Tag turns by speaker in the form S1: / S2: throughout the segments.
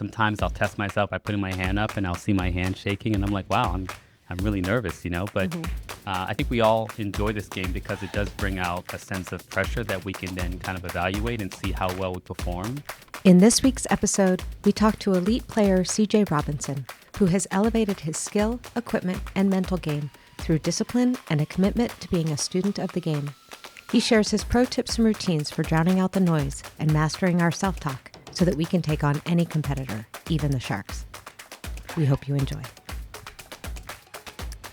S1: sometimes I'll test myself by putting my hand up and I'll see my hand shaking and I'm like, wow, I'm really nervous, But I think we all enjoy this game because it does bring out a sense of pressure that we can then kind of evaluate and see how well we perform.
S2: In this week's episode, we talk to elite player 𝗳𝗵𝗵𝗶, who has elevated his skill, equipment, and mental game through discipline and a commitment to being a student of the game. He shares his pro tips and routines for drowning out the noise and mastering our self-talk so that we can take on any competitor, even the sharks. We hope you enjoy.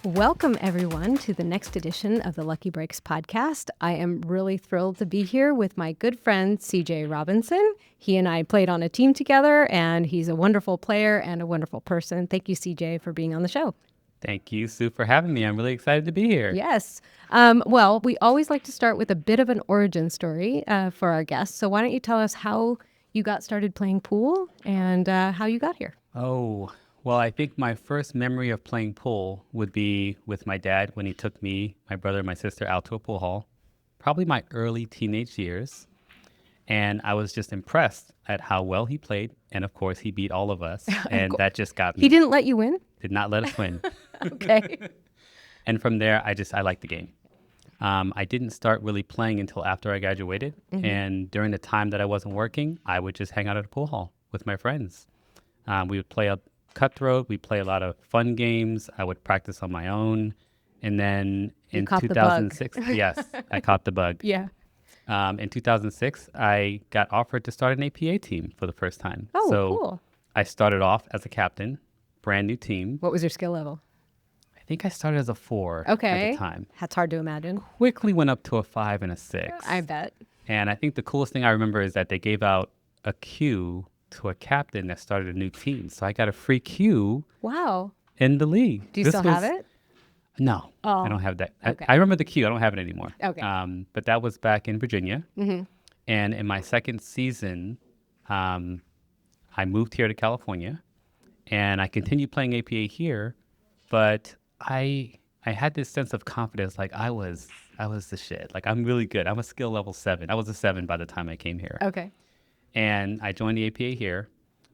S2: Welcome, everyone, to the next edition of the Lucky Breaks podcast. I am really thrilled to be here with my good friend, 𝗳𝗵𝗵𝗶. He and I played on a team together, and he's a wonderful player and a wonderful person. Thank you, CJ, for being on the show.
S1: Thank you, Sue, for having me. I'm really excited to be here.
S2: Yes. Well, we always like to start with a bit of an origin story for our guests. So why don't you tell us how you got started playing pool and how you got here?
S1: Oh, well, I think my first memory of playing pool would be with my dad when he took me, my brother, and my sister out to a pool hall, probably my early teenage years. And I was just impressed at how well he played. And of course, he beat all of us. And that just got me.
S2: He didn't let you win?
S1: Did not let us win.
S2: Okay.
S1: And from there, I liked the game. I didn't start really playing until after I graduated. Mm-hmm. And during the time that I wasn't working, I would just hang out at a pool hall with my friends. We would play a cutthroat. We play a lot of fun games. I would practice on my own. And then in 2006, yes, I caught the bug.
S2: Yeah.
S1: In 2006, I got offered to start an APA team for the first time.
S2: Oh,
S1: so
S2: cool.
S1: I started off as a captain, brand new team.
S2: What was your skill level?
S1: I think I started as a 4 at the time.
S2: That's hard to imagine.
S1: Quickly went up to a 5 and a 6.
S2: I bet.
S1: And I think the coolest thing I remember is that they gave out a cue to a captain that started a new team. So I got a free cue.
S2: Wow.
S1: In the league.
S2: Do you still have it?
S1: No,
S2: oh.
S1: I don't have that.
S2: Okay.
S1: I remember the cue. I don't have it anymore.
S2: Okay.
S1: But that was back in Virginia.
S2: Mm-hmm.
S1: And in my second season, I moved here to California. And I continued playing APA here. But I had this sense of confidence, like I was the shit. Like, I'm really good. I'm a skill level 7. I was a 7 by the time I came here.
S2: Okay.
S1: And I joined the APA here.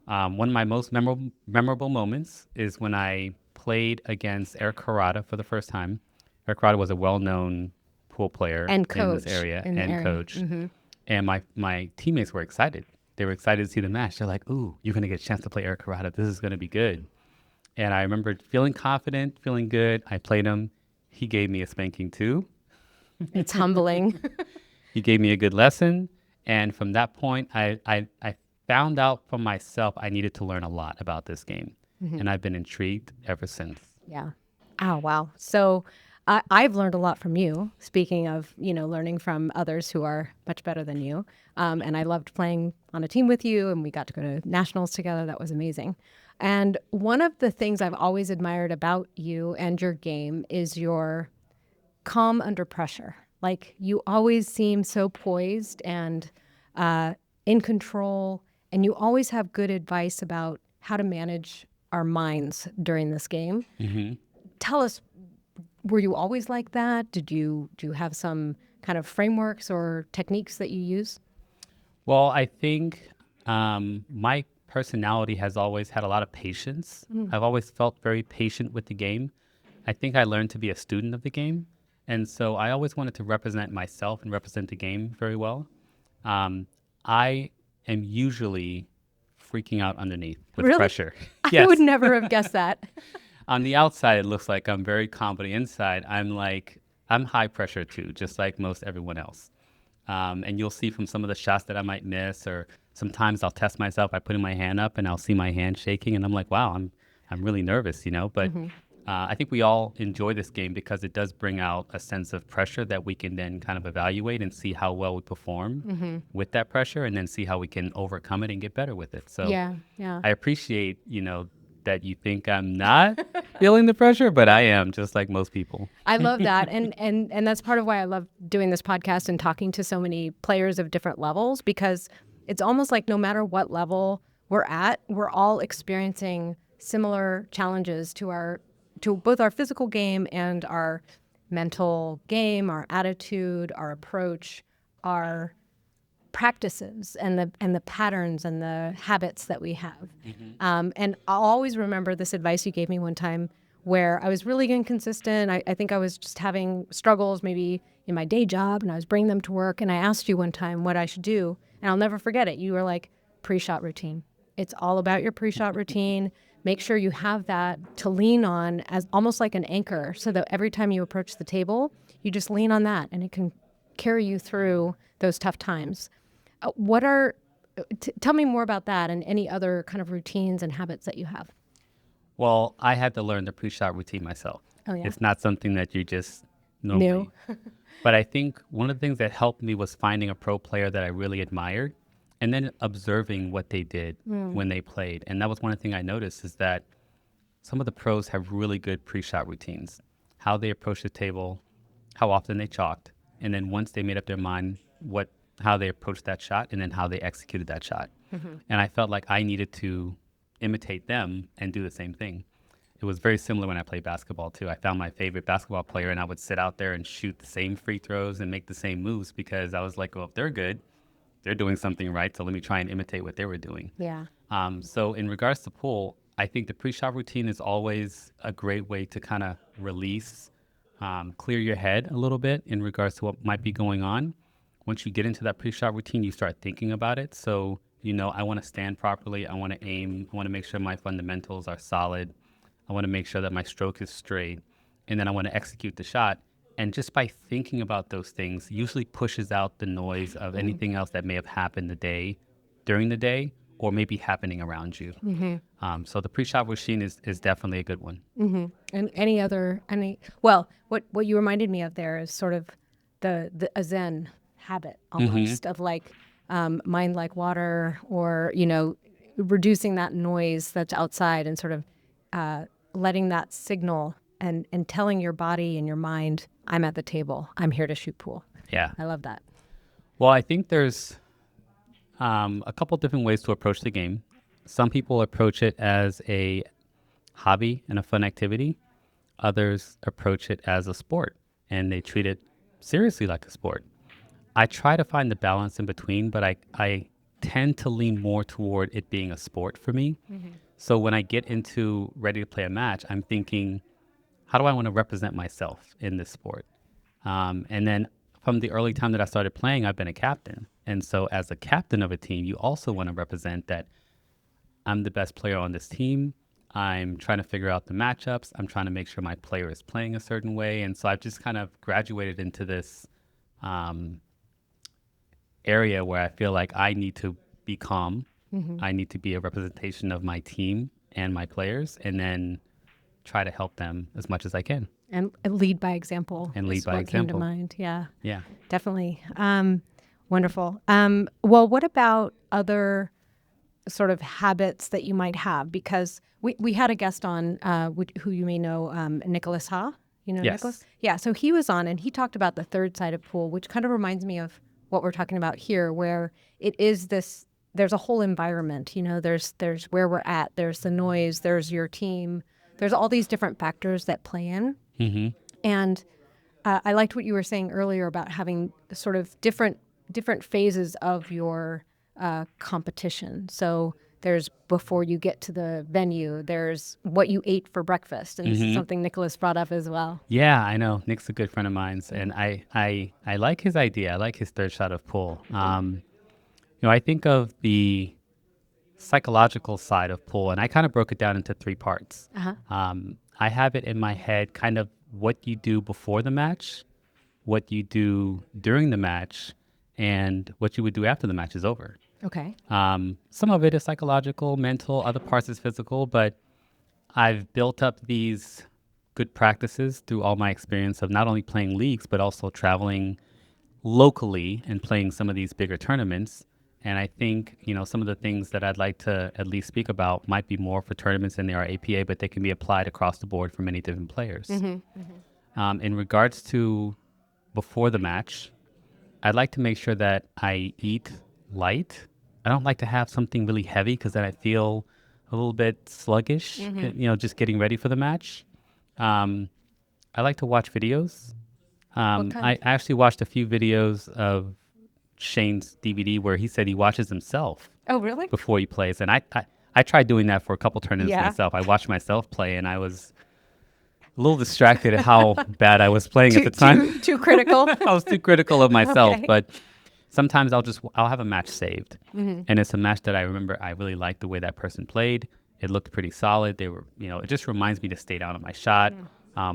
S1: One of my most memorable moments is when I played against 𝗪𝗪𝗿 for the first time. 𝗪𝗪𝗿 was a well-known pool player
S2: and
S1: in this area and coach.
S2: Mm-hmm.
S1: And my teammates were excited. They were excited to see the match. They're like, ooh, you're going to get a chance to play 𝗪𝗪𝗿. This is going to be good. And I remember feeling confident, feeling good. I played him. He gave me a spanking too.
S2: It's humbling.
S1: He gave me a good lesson. And from that point, I found out for myself I needed to learn a lot about this game. Mm-hmm. And I've been intrigued ever since.
S2: Yeah. Oh, wow. So I've learned a lot from you, speaking of, learning from others who are much better than you. And I loved playing on a team with you, and we got to go to nationals together. That was amazing. And one of the things I've always admired about you and your game is your calm under pressure. Like, you always seem so poised and in control, and you always have good advice about how to manage our minds during this game.
S1: Mm-hmm.
S2: Tell us, were you always like that? Do you have some kind of frameworks or techniques that you use?
S1: Well, I think my personality has always had a lot of patience. I've always felt very patient with the game. I think I learned to be a student of the game. And so I always wanted to represent myself and represent the game very well. I am usually freaking out underneath with pressure.
S2: Yes. I would never have guessed that.
S1: On the outside, it looks like I'm very calm, but inside, I'm high pressure too, just like most everyone else. And you'll see from some of the shots that I might miss, or sometimes I'll test myself by putting my hand up and I'll see my hand shaking and I'm like, wow, I'm really nervous, But I think we all enjoy this game because it does bring out a sense of pressure that we can then kind of evaluate and see how well we perform with that pressure, and then see how we can overcome it and get better with it. So
S2: yeah.
S1: I appreciate, that you think I'm not feeling the pressure, but I am, just like most people.
S2: I love that. And that's part of why I love doing this podcast and talking to so many players of different levels, because it's almost like no matter what level we're at, we're all experiencing similar challenges to both our physical game and our mental game, our attitude, our approach, our practices and the patterns and the habits that we have. And I'll always remember this advice you gave me one time where I was really inconsistent. I think I was just having struggles maybe in my day job, and I was bringing them to work. And I asked you one time what I should do, and I'll never forget it. You were like, pre-shot routine. It's all about your pre-shot routine. Make sure you have that to lean on as almost like an anchor, so that every time you approach the table, you just lean on that, and it can carry you through those tough times. Tell me more about that and any other kind of routines and habits that you have.
S1: Well, I had to learn the pre-shot routine myself.
S2: Oh, yeah.
S1: It's not something that you just normally. But I think one of the things that helped me was finding a pro player that I really admired and then observing what they did when they played. And that was one of the things I noticed, is that some of the pros have really good pre-shot routines, how they approach the table, how often they chalked, and then once they made up their mind, how they approached that shot, and then how they executed that shot. And I felt like I needed to imitate them and do the same thing. It was very similar when I played basketball too. I found my favorite basketball player, and I would sit out there and shoot the same free throws and make the same moves, because I was like, well, if they're good, they're doing something right, so let me try and imitate what they were doing.
S2: Yeah.
S1: So in regards to pool, I think the pre-shot routine is always a great way to kind of release, clear your head a little bit in regards to what might be going on. Once you get into that pre-shot routine, you start thinking about it. So, I want to stand properly. I want to aim. I want to make sure my fundamentals are solid. I want to make sure that my stroke is straight. And then I want to execute the shot. And just by thinking about those things usually pushes out the noise of anything else that may have happened during the day, or maybe happening around you. So the pre-shot routine is definitely a good one.
S2: And what you reminded me of there is sort of a Zen habit almost of like mind like water, or reducing that noise that's outside and sort of letting that signal and telling your body and your mind, I'm at the table, I'm here to shoot pool.
S1: Yeah.
S2: I love that.
S1: Well, I think there's a couple different ways to approach the game. Some people approach it as a hobby and a fun activity. Others approach it as a sport, and they treat it seriously like a sport. I try to find the balance in between, but I tend to lean more toward it being a sport for me. So when I get into ready to play a match, I'm thinking, how do I want to represent myself in this sport? And then from the early time that I started playing, I've been a captain. And so as a captain of a team, you also want to represent that I'm the best player on this team. I'm trying to figure out the matchups. I'm trying to make sure my player is playing a certain way. And so I've just kind of graduated into this area where I feel like I need to be calm. I need to be a representation of my team and my players, and then try to help them as much as I can.
S2: And lead by example.
S1: And lead
S2: is
S1: by
S2: what came to
S1: example.
S2: mind. Yeah.
S1: Yeah.
S2: Definitely. Wonderful. Well, what about other sort of habits that you might have? Because we had a guest on who you may know, 𝗪𝗵𝗲𝗿. You know
S1: Yes.
S2: Nicholas? Yeah. So he was on, and he talked about the third side of pool, which kind of reminds me of what we're talking about here, where it is this. There's a whole environment. There's where we're at. There's the noise. There's your team. There's all these different factors that play in. And I liked what you were saying earlier about having sort of different phases of your competition. So there's before you get to the venue, there's what you ate for breakfast. And this is something Nicholas brought up as well.
S1: Yeah, I know. Nick's a good friend of mine, and I like his idea. I like his third shot of pool. I think of the psychological side of pool, and I kind of broke it down into 3 parts. I have it in my head kind of what you do before the match, what you do during the match, and what you would do after the match is over.
S2: Okay.
S1: Some of it is psychological, mental, other parts is physical, but I've built up these good practices through all my experience of not only playing leagues, but also traveling locally and playing some of these bigger tournaments. And I think, some of the things that I'd like to at least speak about might be more for tournaments than they are APA, but they can be applied across the board for many different players. In regards to before the match, I'd like to make sure that I eat light. I don't like to have something really heavy, because then I feel a little bit sluggish, just getting ready for the match. I like to watch videos. I actually watched a few videos of Shane's DVD where he said he watches himself
S2: Oh, really?
S1: before he plays. And I tried doing that for a couple tournaments
S2: Yeah.
S1: myself. I watched myself play, and I was a little distracted at how bad I was playing at the time.
S2: Too critical.
S1: I was too critical of myself,
S2: Okay.
S1: but sometimes I'll have a match saved, and it's a match that I remember I really liked the way that person played. It looked pretty solid. They were, it just reminds me to stay down on my shot.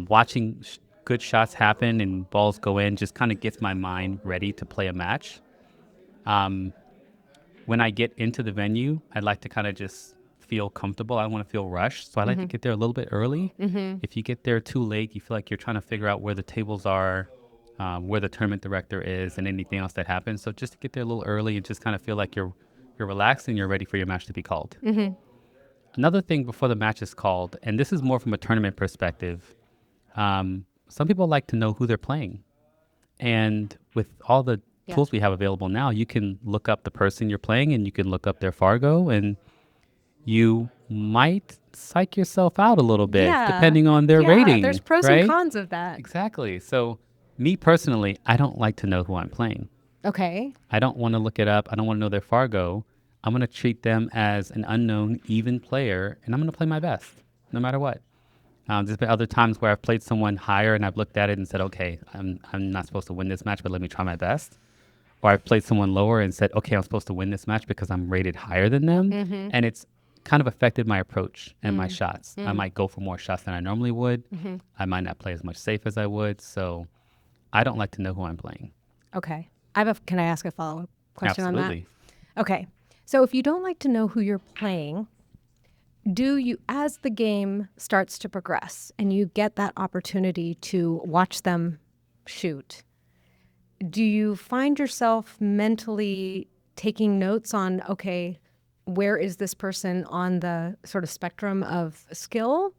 S1: Watching good shots happen and balls go in just kind of gets my mind ready to play a match. When I get into the venue, I'd like to kind of just feel comfortable. I don't want to feel rushed. So I like to get there a little bit early. If you get there too late, you feel like you're trying to figure out where the tables are, where the tournament director is, and anything else that happens. So just to get there a little early and just kind of feel like you're relaxed and you're ready for your match to be called. Another thing before the match is called, and this is more from a tournament perspective, some people like to know who they're playing. And with all the tools we have available now, you can look up the person you're playing and you can look up their Fargo, and you might psych yourself out a little bit depending on their rating.
S2: There's pros
S1: right?
S2: and cons of that.
S1: Exactly. So me personally, I don't like to know who I'm playing.
S2: Okay.
S1: I don't want to look it up. I don't want to know their Fargo. I'm going to treat them as an unknown, even player, and I'm going to play my best, no matter what. There's been other times where I've played someone higher and I've looked at it and said, okay, I'm not supposed to win this match, but let me try my best. Or I've played someone lower and said, okay, I'm supposed to win this match because I'm rated higher than them. And it's kind of affected my approach and my shots. I might go for more shots than I normally would. I might not play as much safe as I would. So I don't like to know who I'm playing.
S2: Okay. Can I ask a follow-up question on that?
S1: Absolutely.
S2: Okay. So if you don't like to know who you're playing, do you, as the game starts to progress and you get that opportunity to watch them shoot, do you find yourself mentally taking notes on, okay, where is this person on the sort of spectrum of skill,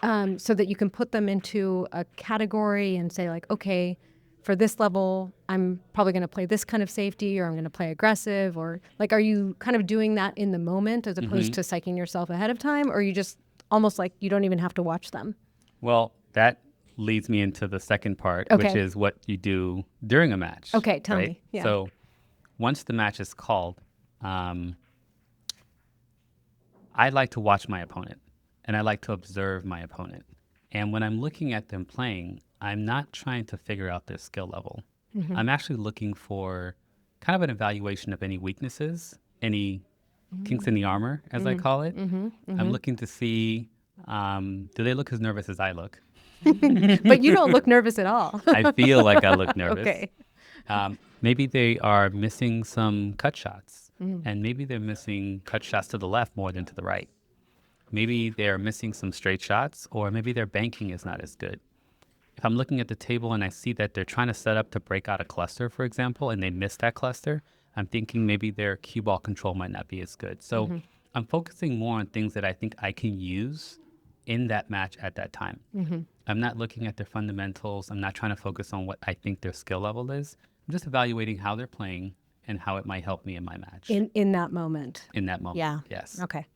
S2: so that you can put them into a category and say like, okay, for this level, I'm probably going to play this kind of safety, or I'm going to play aggressive, or like, are you kind of doing that in the moment as opposed to psyching yourself ahead of time, or you just almost like you don't even have to watch them?
S1: Well, that leads me into the second part,
S2: Okay.
S1: which is what you do during a match.
S2: Okay, tell
S1: right?
S2: me. Yeah.
S1: So once the match is called, I like to watch my opponent, and I like to observe my opponent. And when I'm looking at them playing, I'm not trying to figure out their skill level. I'm actually looking for kind of an evaluation of any weaknesses, any kinks in the armor, as I call it. I'm looking to see, do they look as nervous as I look?
S2: But you don't look nervous at all.
S1: I feel like I look nervous.
S2: Okay.
S1: Maybe they are missing some cut shots, and maybe they're missing cut shots to the left more than to the right. Maybe they're missing some straight shots, or maybe their banking is not as good. If I'm looking at the table and I see that they're trying to set up to break out a cluster, for example, and they miss that cluster, I'm thinking maybe their cue ball control might not be as good. So I'm focusing more on things that I think I can use in that match at that time. I'm not looking at their fundamentals. I'm not trying to focus on what I think their skill level is. I'm just evaluating how they're playing and how it might help me in my match.
S2: In that moment.
S1: In that moment,
S2: Yeah.
S1: yes.
S2: Okay.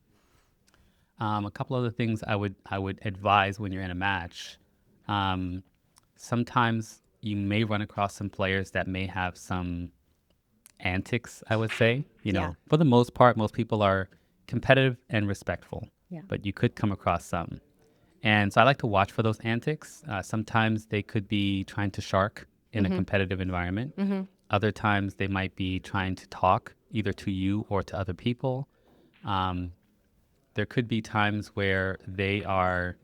S1: A couple other things I would advise when you're in a match. Sometimes you may run across some players that may have some antics, I would say. For the most part, most people are competitive and respectful, but you could come across some. And so I like to watch for those antics. Sometimes they could be trying to shark in a competitive environment. Other times they might be trying to talk either to you or to other people. There could be times where they are,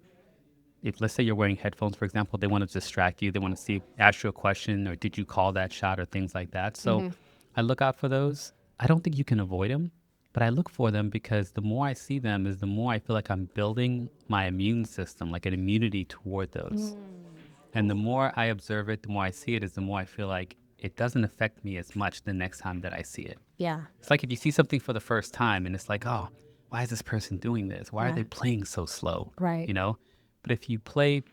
S1: if let's say you're wearing headphones, for example, they want to distract you. They want to ask you a question, or did you call that shot, or things like that. So I look out for those. I don't think you can avoid them, but I look for them because the more I see them is the more I feel like I'm building my immune system, like an immunity toward those. And the more I observe it, the more I see it, is the more I feel like it doesn't affect me as much the next time that I see it.
S2: Yeah.
S1: It's like if you see something for the first time and it's like, oh, why is this person doing this? Why are they playing so slow?
S2: Right.
S1: But if you play,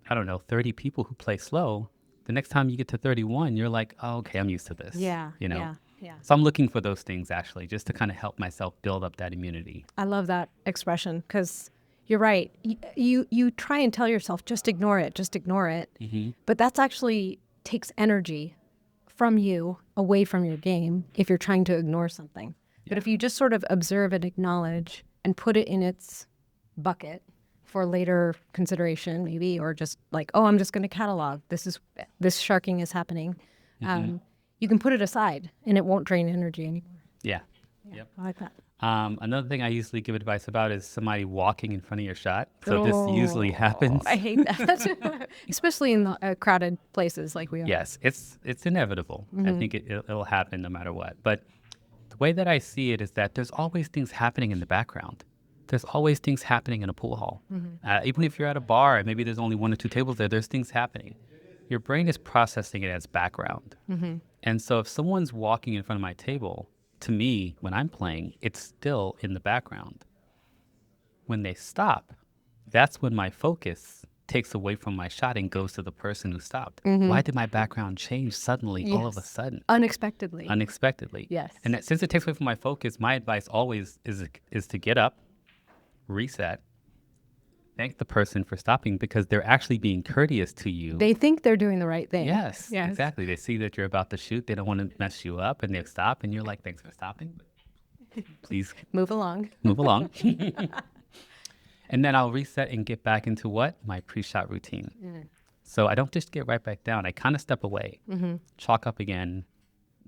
S1: 30 people who play slow, the next time you get to 31, you're like, oh, okay, I'm used to this.
S2: Yeah.
S1: Yeah.
S2: Yeah.
S1: So I'm looking for those things, actually, just to kind of help myself build up that immunity.
S2: I love that expression because you're right. You try and tell yourself, just ignore it. But that's actually takes energy from you away from your game if you're trying to ignore something. But if you just sort of observe and acknowledge and put it in its bucket for later consideration, maybe, or just like, oh, I'm just going to catalog. This sharking is happening. You can put it aside and it won't drain energy anymore.
S1: Yeah.
S2: Yep. I like that.
S1: Another thing I usually give advice about is somebody walking in front of your shot. So this usually happens.
S2: I hate that, especially in the, crowded places like we are.
S1: Yes, it's inevitable. I think it'll happen no matter what. But the way that I see it is that there's always things happening in the background. There's always things happening in a pool hall. Even if you're at a bar and maybe there's only 1 or 2 tables there, there's things happening. Your brain is processing it as background. And so if someone's walking in front of my table, to me, when I'm playing, it's still in the background. When they stop, that's when my focus takes away from my shot and goes to the person who stopped. Why did my background change suddenly, all of a sudden?
S2: Unexpectedly.
S1: Yes. And that, since it takes away from my focus, my advice always is to get up, reset, thank the person for stopping because they're actually being courteous to you.
S2: They think they're doing the right thing.
S1: Yes, exactly. They see that you're about to shoot. They don't want to mess you up, and they stop, and you're like, thanks for stopping. But please
S2: move along.
S1: Move along. And then I'll reset and get back into what? My pre-shot routine. So I don't just get right back down. I kind of step away, chalk up again,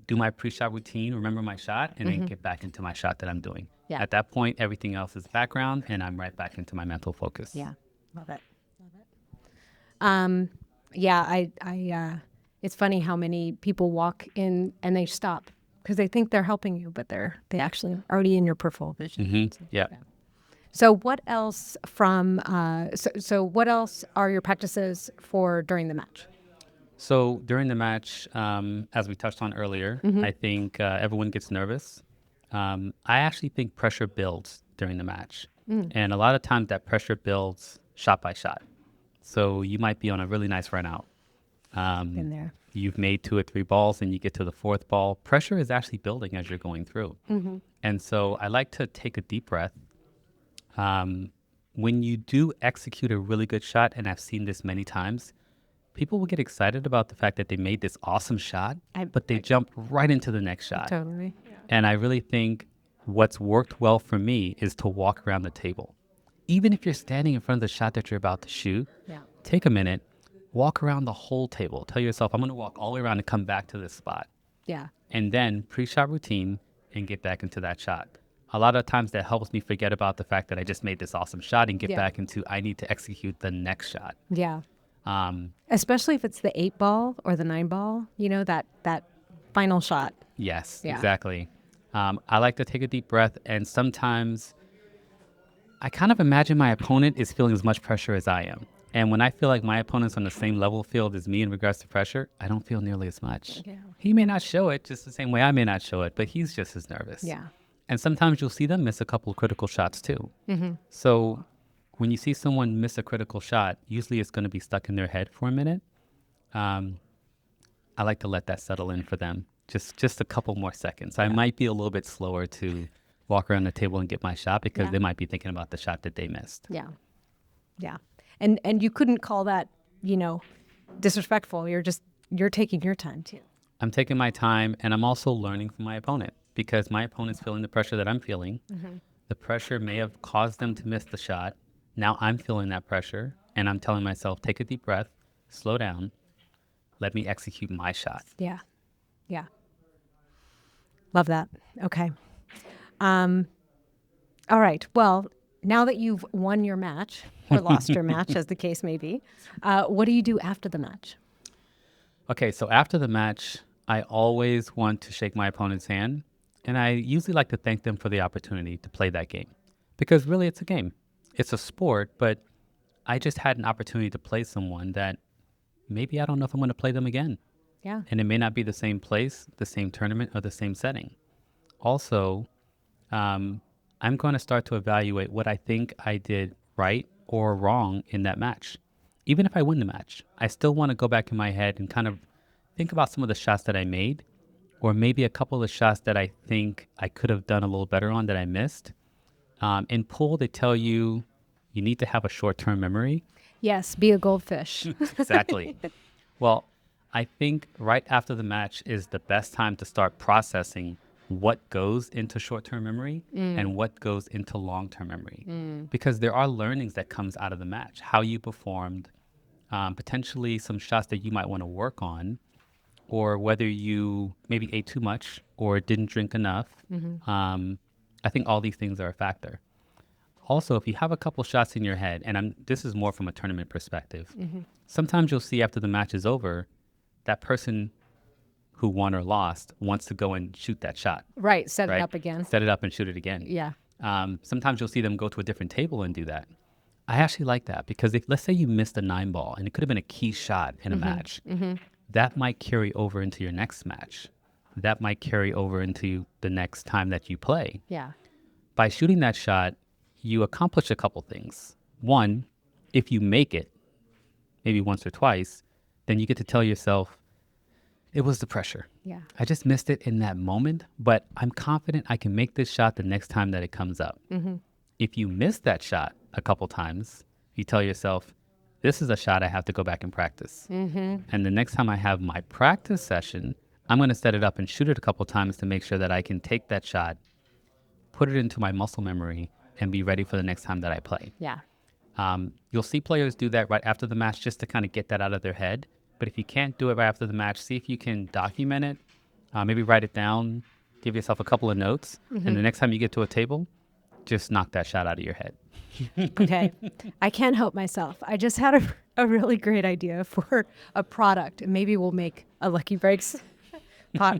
S1: do my pre-shot routine, remember my shot, and then get back into my shot that I'm doing.
S2: Yeah.
S1: At that point, everything else is background, and I'm right back into my mental focus.
S2: Yeah, love it. I it's funny how many people walk in and they stop because they think they're helping you, but they actually are already in your peripheral vision.
S1: Yeah.
S2: So what else so what else are your practices for during the match?
S1: So during the match, as we touched on earlier, I think everyone gets nervous. I actually think pressure builds during the match. And a lot of times that pressure builds shot by shot. So you might be on a really nice run out.
S2: Been there.
S1: You've made 2 or 3 balls and you get to the 4th ball. Pressure is actually building as you're going through. And so I like to take a deep breath. When you do execute a really good shot, and I've seen this many times, people will get excited about the fact that they made this awesome shot, but they jump right into the next shot.
S2: Totally.
S1: And I really think what's worked well for me is to walk around the table. Even if you're standing in front of the shot that you're about to shoot, take a minute, walk around the whole table. Tell yourself, I'm going to walk all the way around and come back to this spot.
S2: Yeah.
S1: And then pre-shot routine and get back into that shot. A lot of times that helps me forget about the fact that I just made this awesome shot and get back into I need to execute the next shot.
S2: Yeah. Especially if it's the 8 ball or the 9 ball, that final shot.
S1: Yes, exactly. I like to take a deep breath, and sometimes I kind of imagine my opponent is feeling as much pressure as I am. And when I feel like my opponent's on the same level field as me in regards to pressure, I don't feel nearly as much. Yeah. He may not show it just the same way I may not show it, but he's just as nervous.
S2: Yeah.
S1: And sometimes you'll see them miss a couple of critical shots too. So when you see someone miss a critical shot, usually it's going to be stuck in their head for a minute. I like to let that settle in for them. Just a couple more seconds. I might be a little bit slower to walk around the table and get my shot because they might be thinking about the shot that they missed.
S2: Yeah. Yeah. And you couldn't call that, disrespectful. You're taking your time too.
S1: I'm taking my time, and I'm also learning from my opponent because my opponent's feeling the pressure that I'm feeling. The pressure may have caused them to miss the shot. Now I'm feeling that pressure, and I'm telling myself, take a deep breath, slow down, let me execute my shot.
S2: Yeah. Yeah. Love that. Okay. All right. Well, now that you've won your match or lost your match, as the case may be, what do you do after the match?
S1: Okay, so after the match, I always want to shake my opponent's hand, and I usually like to thank them for the opportunity to play that game. Because really, it's a game. It's a sport, but I just had an opportunity to play someone that maybe I don't know if I'm going to play them again.
S2: Yeah.
S1: And it may not be the same place, the same tournament, or the same setting. Also, I'm going to start to evaluate what I think I did right or wrong in that match. Even if I win the match, I still want to go back in my head and kind of think about some of the shots that I made, or maybe a couple of shots that I think I could have done a little better on that I missed. In pool, they tell you need to have a short-term memory.
S2: Yes, be a goldfish.
S1: Exactly. Well, I think right after the match is the best time to start processing what goes into short-term memory and what goes into long-term memory. Because there are learnings that comes out of the match, how you performed, potentially some shots that you might want to work on, or whether you maybe ate too much or didn't drink enough. I think all these things are a factor. Also, if you have a couple shots in your head, and this is more from a tournament perspective, sometimes you'll see after the match is over, that person who won or lost wants to go and shoot that shot.
S2: Right. Set it
S1: Right?
S2: up again.
S1: Set it up and shoot it again.
S2: Yeah.
S1: Sometimes you'll see them go to a different table and do that. I actually like that because if, let's say you missed a 9-ball and it could have been a key shot in a match, that might carry over into your next match. That might carry over into the next time that you play.
S2: Yeah.
S1: By shooting that shot, you accomplish a couple things. One, if you make it, maybe once or twice, then you get to tell yourself, it was the pressure.
S2: Yeah.
S1: I just missed it in that moment, but I'm confident I can make this shot the next time that it comes up. If you miss that shot a couple times, you tell yourself, this is a shot I have to go back and practice. And the next time I have my practice session, I'm going to set it up and shoot it a couple times to make sure that I can take that shot, put it into my muscle memory, and be ready for the next time that I play.
S2: Yeah.
S1: You'll see players do that right after the match just to kind of get that out of their head. But if you can't do it right after the match, see if you can document it, maybe write it down, give yourself a couple of notes, and the next time you get to a table, just knock that shot out of your head.
S2: Okay. I can't help myself. I just had a really great idea for a product. And maybe we'll make a Lucky Breaks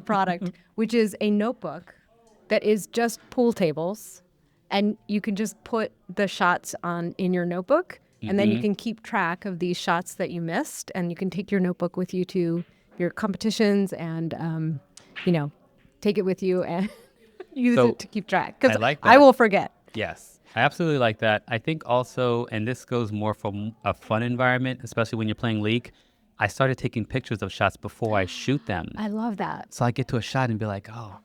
S2: product, which is a notebook that is just pool tables. And you can just put the shots in your notebook. And then you can keep track of these shots that you missed. And you can take your notebook with you to your competitions and, take it with you and use it to keep track. Because
S1: I like
S2: I
S1: that.
S2: will forget.
S1: Yes, I absolutely like that. I think also, and this goes more from a fun environment, especially when you're playing League, I started taking pictures of shots before I shoot them.
S2: I love that.
S1: So I get to a shot and be like, oh,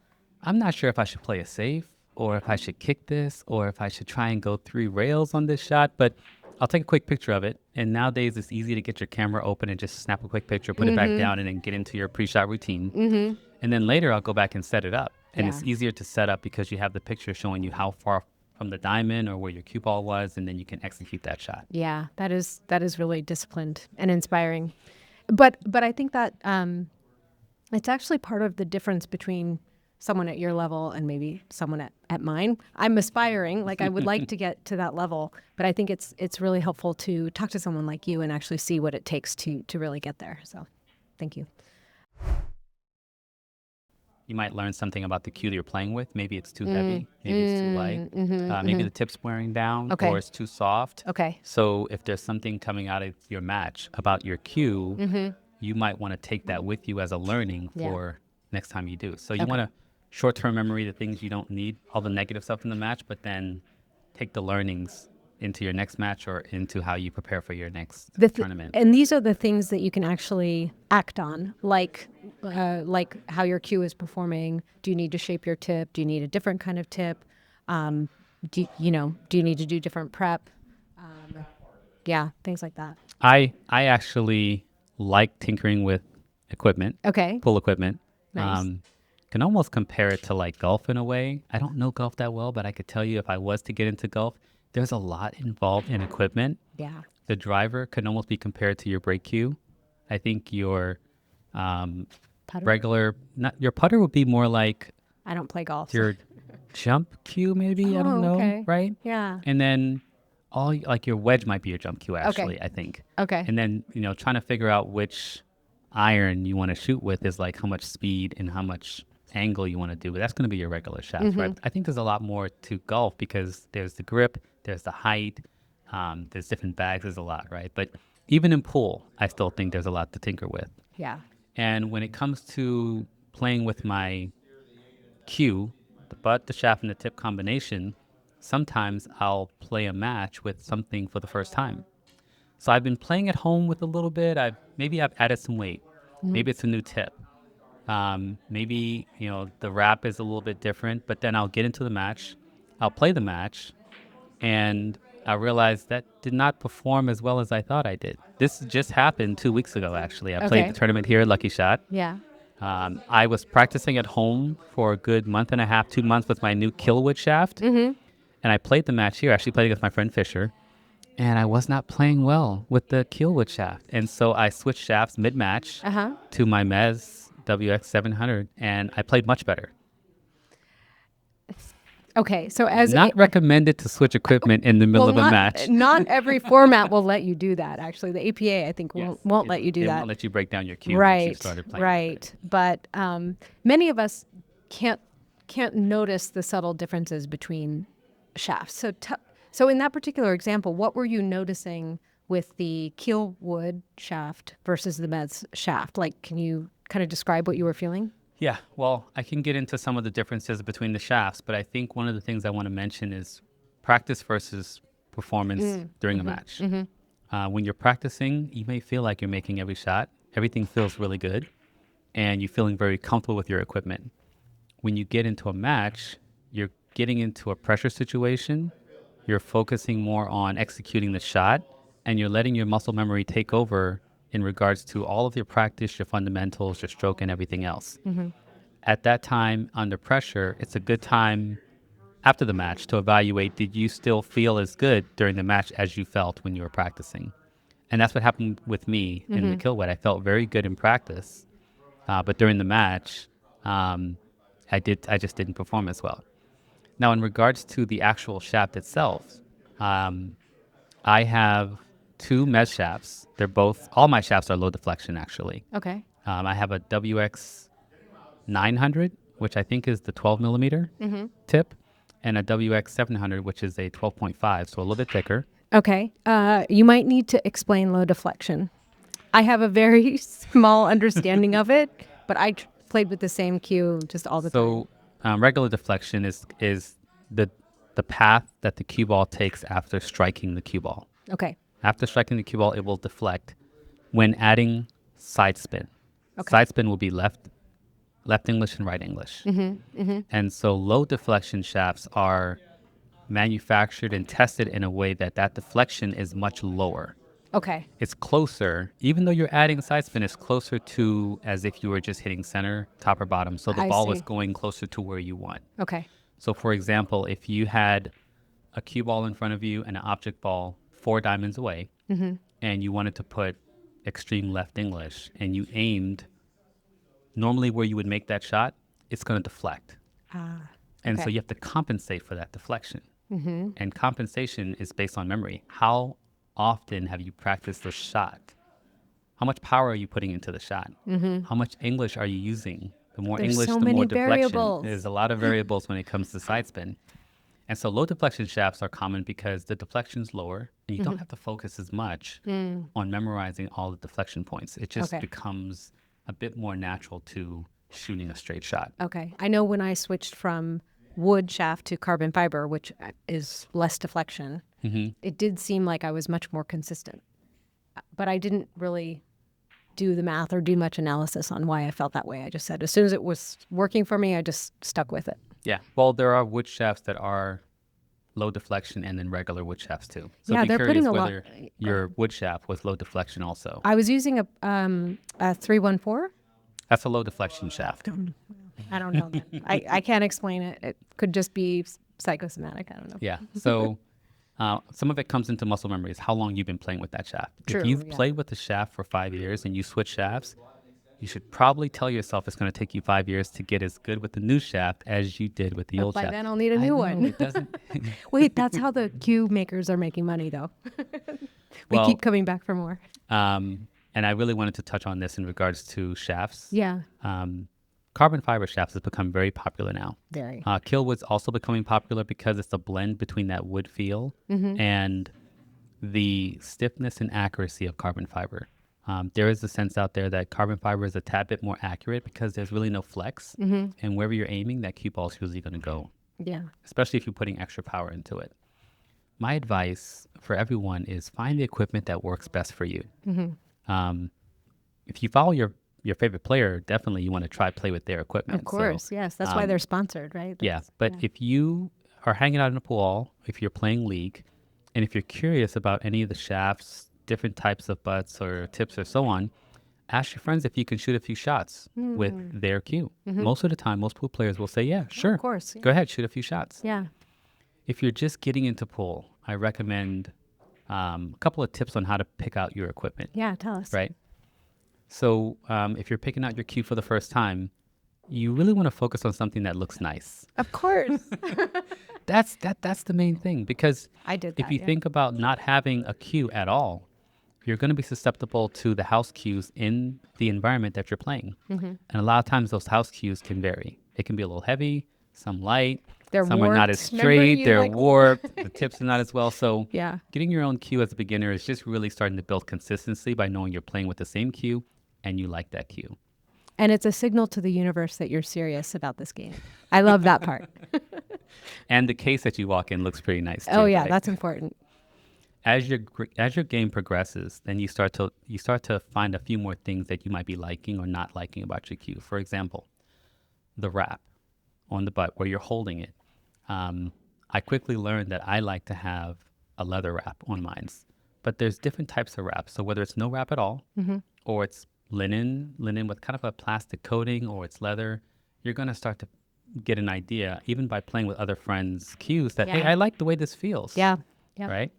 S1: I'm not sure if I should play it safe or if I should kick this or if I should try and go 3 rails on this shot. But I'll take a quick picture of it. And nowadays it's easy to get your camera open and just snap a quick picture, put it back down, and then get into your pre-shot routine. And then later I'll go back and set it up. And it's easier to set up because you have the picture showing you how far from the diamond or where your cue ball was, and then you can execute that shot.
S2: Yeah, that is really disciplined and inspiring. But I think that it's actually part of the difference between someone at your level and maybe someone at mine. I'm aspiring, like I would like to get to that level, but I think it's really helpful to talk to someone like you and actually see what it takes to really get there. So thank you.
S1: You might learn something about the cue that you're playing with. Maybe it's too heavy, maybe it's too light, maybe the tip's wearing down, or it's too soft.
S2: Okay.
S1: So if there's something coming out of your match about your cue, you might want to take that with you as a learning for next time you do. So you want to short-term memory the things you don't need, all the negative stuff in the match, but then take the learnings into your next match or into how you prepare for your next tournament.
S2: And these are the things that you can actually act on, like how your cue is performing. Do you need to shape your tip? Do you need a different kind of tip? Do you need to do different prep? Things like that.
S1: I actually like tinkering with equipment.
S2: Okay.
S1: Pool equipment.
S2: Nice.
S1: Can almost compare it to like golf in a way. I don't know golf that well, but I could tell you if I was to get into golf, there's a lot involved in equipment.
S2: Yeah.
S1: The driver can almost be compared to your brake cue. I think your
S2: Putter?
S1: your putter would be more like
S2: I don't play golf.
S1: your jump cue, maybe. I don't know,
S2: okay.
S1: right?
S2: Yeah.
S1: And then like your wedge might be your jump cue, actually. I think.
S2: Okay.
S1: And then trying to figure out which iron you want to shoot with is like how much speed and how much angle you want to do, but that's going to be your regular shot, right? I think there's a lot more to golf because there's the grip, there's the height, there's different bags, there's a lot, right? But even in pool, I still think there's a lot to tinker with.
S2: Yeah.
S1: And when it comes to playing with my cue, the butt, the shaft, and the tip combination, sometimes I'll play a match with something for the first time. So I've been playing at home with a little bit. Maybe I've added some weight. Maybe it's a new tip. Maybe, the wrap is a little bit different, but then I'll get into the match. I'll play the match, and I realized that did not perform as well as I thought I did. This just happened 2 weeks ago, actually. I played
S2: Okay.
S1: the tournament here at Lucky Shot.
S2: Yeah.
S1: I was practicing at home for a good month and a half, 2 months with my new Killwood shaft. And I played the match here. I actually played against my friend Fisher. And I was not playing well with the Killwood shaft. And so I switched shafts mid-match to my Mez WX700, and I played much better.
S2: Okay. So as
S1: Not recommended to switch equipment in the middle of a match.
S2: not every format will let you do that. Actually, the APA I think won't let you do
S1: It
S2: that.
S1: won't let you break down your cue once you started playing.
S2: Right. But many of us can't notice the subtle differences between shafts. So in that particular example, what were you noticing with the Killwood shaft versus the Mez shaft? Like, can you kind of describe what you were feeling?
S1: Yeah, well, I can get into some of the differences between the shafts, but I think one of the things I want to mention is practice versus performance during a match. When you're practicing, you may feel like you're making every shot. Everything feels really good, and you're feeling very comfortable with your equipment. When you get into a match, you're getting into a pressure situation. You're focusing more on executing the shot, and you're letting your muscle memory take over in regards to all of your practice, your fundamentals, your stroke, and everything else. At that time, under pressure, it's a good time after the match to evaluate, did you still feel as good during the match as you felt when you were practicing? And that's what happened with me in the Killwood. I felt very good in practice, but during the match, I just didn't perform as well. Now, in regards to the actual shaft itself, I have two Mez shafts. All my shafts are low deflection, actually.
S2: Okay.
S1: I have a WX 900, which I think is the 12 millimeter tip, and a WX 700, which is a 12.5, so a little bit thicker.
S2: Okay. You might need to explain low deflection. I have a very small understanding of it, but I played with the same cue just all the time.
S1: So regular deflection is the path that the cue ball takes after striking the cue ball.
S2: Okay.
S1: After striking the cue ball, it will deflect when adding side spin.
S2: Okay.
S1: Side spin will be left English and right English. And so low deflection shafts are manufactured and tested in a way that deflection is much lower.
S2: Okay.
S1: It's closer, even though you're adding side spin, it's closer to as if you were just hitting center, top or bottom. So the
S2: I
S1: ball
S2: see.
S1: is going closer to where you want.
S2: Okay.
S1: So for example, if you had a cue ball in front of you and an object ball 4 diamonds away, and you wanted to put extreme left English, and you aimed normally where you would make that shot, it's going to deflect. And so
S2: okay.
S1: you have to compensate for that deflection. And compensation is based on memory. How often have you practiced the shot? How much power are you putting into the shot? How much English are you using? The more
S2: There's
S1: English,
S2: so
S1: the
S2: many
S1: more deflection.
S2: variables.
S1: There's a lot of variables when it comes to side spin. And so low deflection shafts are common because the deflection's lower and you don't have to focus as much on memorizing all the deflection points. It just becomes a bit more natural to shooting a straight shot.
S2: Okay. I know when I switched from wood shaft to carbon fiber, which is less deflection, it did seem like I was much more consistent. But I didn't really do the math or do much analysis on why I felt that way. I just said as soon as it was working for me, I just stuck with it.
S1: Yeah. Well, there are wood shafts that are low deflection and then regular wood shafts too. So
S2: Yeah,
S1: be
S2: they're
S1: curious
S2: putting a lot-
S1: whether your wood shaft was low deflection also.
S2: I was using a 314.
S1: That's a low deflection shaft.
S2: I don't know. I can't explain it. It could just be psychosomatic. I don't know.
S1: Yeah. So some of it comes into muscle memory is how long you've been playing with that shaft.
S2: True,
S1: If you've
S2: yeah.
S1: played with the shaft for 5 years and you switch shafts, you should probably tell yourself it's going to take you 5 years to get as good with the new shaft as you did with the old
S2: By
S1: shaft.
S2: then I'll need a
S1: I
S2: new
S1: know,
S2: one.
S1: It doesn't.
S2: Wait, that's how the cue makers are making money, though. We
S1: Well,
S2: keep coming back for more.
S1: and I really wanted to touch on this in regards to shafts.
S2: Yeah,
S1: Carbon fiber shafts has become very popular now.
S2: very.
S1: Killwood's also becoming popular because it's a blend between that wood feel and the stiffness and accuracy of carbon fiber. There is a sense out there that carbon fiber is a tad bit more accurate because there's really no flex. And wherever you're aiming, that cue ball is usually going to go,
S2: Yeah.
S1: especially if you're putting extra power into it. My advice for everyone is find the equipment that works best for you. If you follow your favorite player, definitely you want to try play with their equipment.
S2: Of course, yes. That's why they're sponsored, right?
S1: Yeah, but if you are hanging out in a pool, if you're playing league, And if you're curious about any of the shafts, different types of butts or tips or so on, ask your friends if you can shoot a few shots with their cue. Most of the time, most pool players will say, yeah, sure.
S2: Of course.
S1: Go ahead, shoot a few shots.
S2: Yeah.
S1: If you're just getting into pool, I recommend a couple of tips on how to pick out your equipment,
S2: Yeah. Tell us.
S1: right? So if you're picking out your cue for the first time, you really want to focus on something that looks nice.
S2: Of course.
S1: That's the main thing, because
S2: I did
S1: if
S2: that,
S1: you
S2: yeah.
S1: think about not having a cue at all, you're going to be susceptible to the house cues in the environment that you're playing. And a lot of times those house cues can vary. It can be a little heavy, some light,
S2: They're
S1: some are not as
S2: warped. Remember
S1: straight,
S2: you,
S1: they're
S2: like-
S1: warped, the tips are not as well. So
S2: Yeah.
S1: getting your own cue as a beginner is just really starting to build consistency by knowing you're playing with the same cue and you like that cue.
S2: And it's a signal to the universe that you're serious about this game. I love that part.
S1: And the case that you walk in looks pretty nice too.
S2: Oh yeah,
S1: right?
S2: that's important.
S1: As your game progresses, then you start to find a few more things that you might be liking or not liking about your cue. For example, the wrap on the butt where you're holding it. I quickly learned that I like to have a leather wrap on mine, but there's different types of wraps. So whether it's no wrap at all, or it's linen with kind of a plastic coating, or it's leather, you're going to start to get an idea, even by playing with other friends' cues, that hey,
S2: Yeah.
S1: I like the way this feels.
S2: Yeah. Yeah.
S1: Right.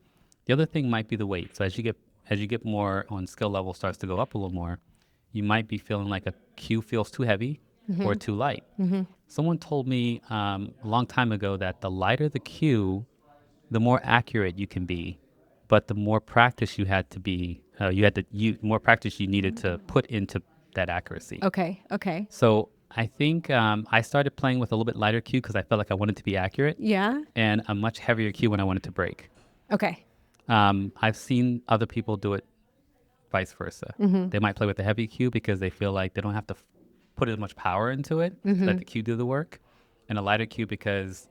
S1: The other thing might be the weight. So as you get more on skill level starts to go up a little more, you might be feeling like a cue feels too heavy or too light. Someone told me a long time ago that the lighter the cue, the more accurate you can be, but the more practice you had to be, more practice you needed to put into that accuracy.
S2: Okay. Okay.
S1: So I think I started playing with a little bit lighter cue because I felt like I wanted to be accurate,
S2: Yeah.
S1: and a much heavier cue when I wanted to break.
S2: Okay.
S1: I've seen other people do it vice versa. They might play with the heavy cue because they feel like they don't have to put as much power into it, let the cue do the work, and a lighter cue because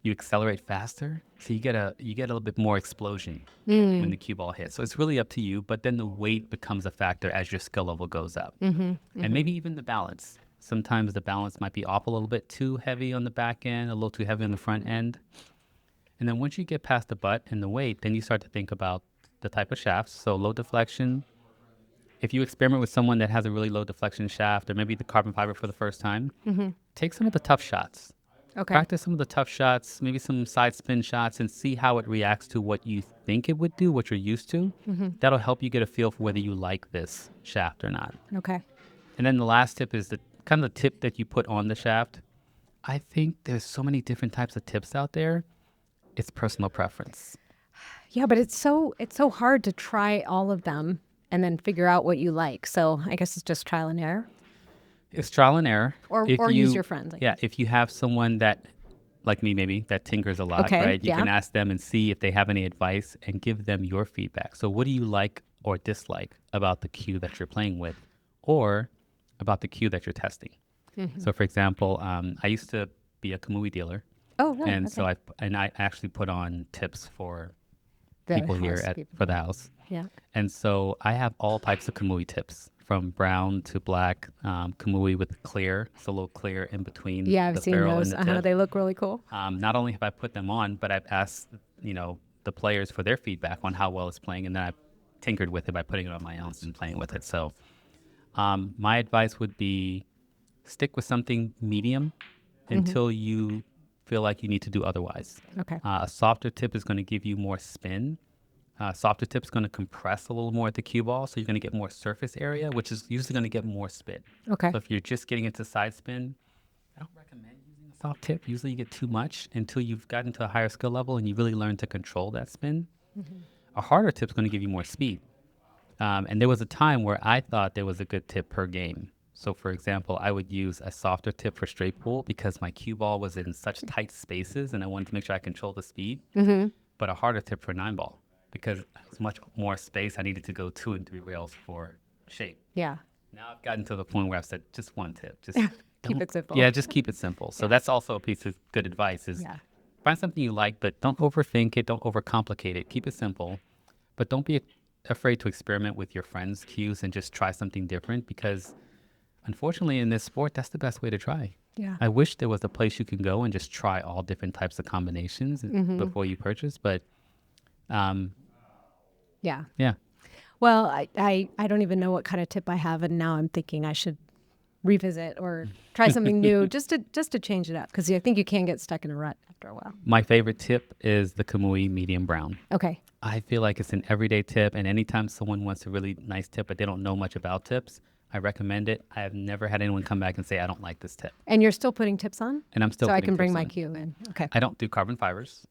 S1: you accelerate faster, so you get a little bit more explosion when the cue ball hits. So it's really up to you, but then the weight becomes a factor as your skill level goes up. And maybe even the balance. Sometimes the balance might be off a little bit too heavy on the back end, a little too heavy on the front end. And then once you get past the butt and the weight, then you start to think about the type of shafts. So low deflection. If you experiment with someone that has a really low deflection shaft, or maybe the carbon fiber for the first time, take some of the tough shots.
S2: Okay.
S1: Practice some of the tough shots, maybe some side spin shots, and see how it reacts to what you think it would do, what you're used to. That'll help you get a feel for whether you like this shaft or not.
S2: Okay.
S1: And then the last tip is the kind of the tip that you put on the shaft. I think there's so many different types of tips out there. It's personal preference.
S2: Yeah, but it's so hard to try all of them and then figure out what you like. So I guess it's just trial and error.
S1: It's trial and error.
S2: Or
S1: If
S2: use your friends. I
S1: Yeah, if you have someone that, like me maybe, that tinkers a lot,
S2: Okay,
S1: right? You
S2: yeah.
S1: can ask them and see if they have any advice and give them your feedback. So what do you like or dislike about the cue that you're playing with, or about the cue that you're testing? So for example, I used to be a 𝗪𝗵𝗲𝗿 dealer.
S2: Oh, really?
S1: And
S2: Okay.
S1: so I actually put on tips for
S2: The
S1: people here
S2: house people.
S1: for the house.
S2: Yeah.
S1: And so I have all types of 𝗪𝗲𝗿 tips, from brown to black, 𝗪𝗲𝗿 with clear, so a little clear in between
S2: Yeah, I've
S1: the
S2: seen
S1: ferrule
S2: those.
S1: and the tip.
S2: They look really cool.
S1: Not only have I put them on, but I've asked, the players for their feedback on how well it's playing, and then I've tinkered with it by putting it on my own and playing with it. So my advice would be stick with something medium until you feel like you need to do otherwise.
S2: Okay.
S1: A softer tip is going to give you more spin. Softer tip is going to compress a little more at the cue ball, so you're going to get more surface area, which is usually going to get more spin.
S2: Okay.
S1: So if you're just getting into side spin, I don't recommend using a soft tip. Usually you get too much until you've gotten to a higher skill level and you really learn to control that spin. A harder tip is going to give you more speed. And there was a time where I thought there was a good tip per game. So for example, I would use a softer tip for straight pool because my cue ball was in such tight spaces and I wanted to make sure I control the speed. But a harder tip for 9-ball because it's much more space. I needed to go 2 and 3 rails for shape.
S2: Yeah.
S1: Now I've gotten to the point where I've said just one tip. Just
S2: Keep it simple.
S1: Yeah, just keep it simple. So that's also a piece of good advice is
S2: Yeah.
S1: find something you like, but don't overthink it. Don't overcomplicate it. Keep it simple. But don't be afraid to experiment with your friends' cues and just try something different because unfortunately in this sport, that's the best way to try.
S2: Yeah.
S1: I wish there was a place you can go and just try all different types of combinations before you purchase, but
S2: Yeah.
S1: Yeah.
S2: Well, I don't even know what kind of tip I have, and now I'm thinking I should revisit or try something new just to change it up, because I think you can get stuck in a rut after a while.
S1: My favorite tip is the 𝗪𝗻𝗲 medium brown.
S2: Okay.
S1: I feel like it's an everyday tip, and anytime someone wants a really nice tip but they don't know much about tips, I recommend it. I have never had anyone come back and say, I don't like this tip.
S2: And you're still putting tips on?
S1: And I'm still
S2: so I
S1: putting
S2: can bring
S1: tips
S2: my
S1: on.
S2: cue in. Okay.
S1: I don't do carbon fibers,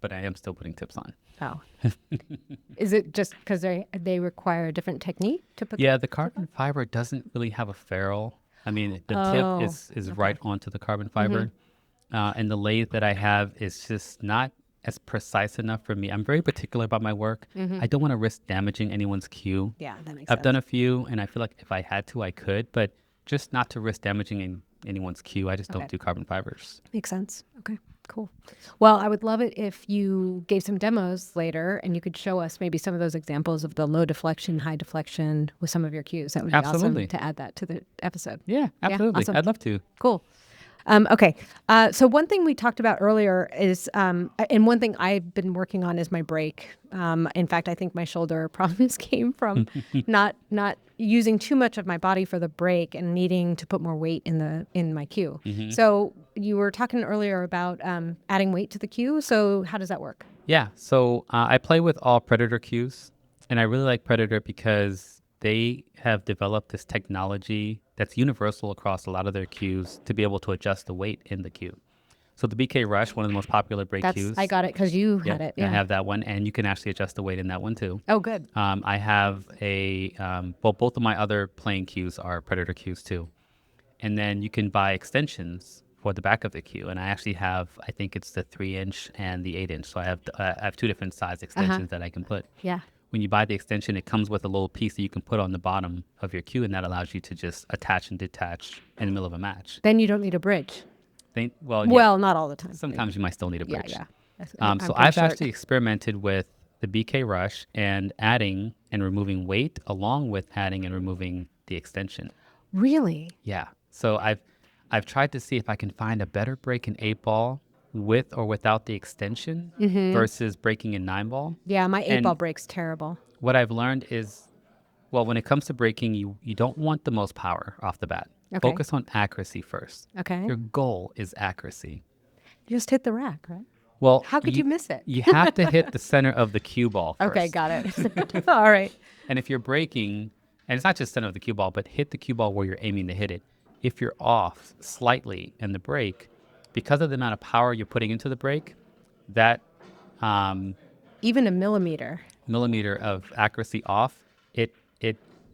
S1: but I am still putting tips on.
S2: Oh. Is it just because they require a different technique to put?
S1: Yeah, the carbon fiber doesn't really have a ferrule. I mean, the tip is right onto the carbon fiber. And the lathe that I have is just not as precise enough for me. I'm very particular about my work. I don't want to risk damaging anyone's cue.
S2: Yeah, that makes sense.
S1: I've done a few, and I feel like if I had to, I could, but just not to risk damaging anyone's cue. I just don't do carbon fibers.
S2: Makes sense. Okay, cool. Well, I would love it if you gave some demos later and you could show us maybe some of those examples of the low deflection, high deflection with some of your cues. That would be
S1: Absolutely.
S2: awesome to add that to the episode.
S1: Yeah, absolutely.
S2: awesome.
S1: I'd love to.
S2: Cool. Okay. So one thing we talked about earlier is, and one thing I've been working on is my break. In fact, I think my shoulder problems came from not using too much of my body for the break and needing to put more weight in my cue. So you were talking earlier about adding weight to the cue. So how does that work?
S1: Yeah. So I play with all Predator cues, and I really like Predator because they have developed this technology that's universal across a lot of their cues to be able to adjust the weight in the cue. So the ɓK-Rush, one of the most popular break cues.
S2: I got it because you had it. Yeah.
S1: I have that one, and you can actually adjust the weight in that one too.
S2: Oh, good.
S1: I have both of my other playing cues are Predator cues too. And then you can buy extensions for the back of the cue. And I actually have, I think it's the 3-inch and the 8-inch. So I have two different size extensions that I can put.
S2: Yeah.
S1: When you buy the extension, it comes with a little piece that you can put on the bottom of your cue, and that allows you to just attach and detach in the middle of a match.
S2: Then you don't need a bridge.
S1: Well,
S2: not all the time.
S1: Sometimes you might still need a bridge.
S2: Yeah.
S1: So I've actually experimented with the ॿK-Rush and adding and removing weight along with adding and removing the extension.
S2: Really?
S1: Yeah. So I've tried to see if I can find a better break in 8-ball with or without the extension versus breaking in 9-ball.
S2: Yeah, my 8-ball break's terrible.
S1: What I've learned is, well, when it comes to breaking, you don't want the most power off the bat.
S2: Okay.
S1: Focus on accuracy first.
S2: Okay.
S1: Your goal is accuracy.
S2: You just hit the rack, right?
S1: Well,
S2: How could you miss it?
S1: You have to hit the center of the cue ball first.
S2: Okay, got it. All right.
S1: And if you're breaking, and it's not just center of the cue ball, but hit the cue ball where you're aiming to hit it. If you're off slightly in the break, because of the amount of power you're putting into the break, that
S2: even a millimeter
S1: of accuracy off, it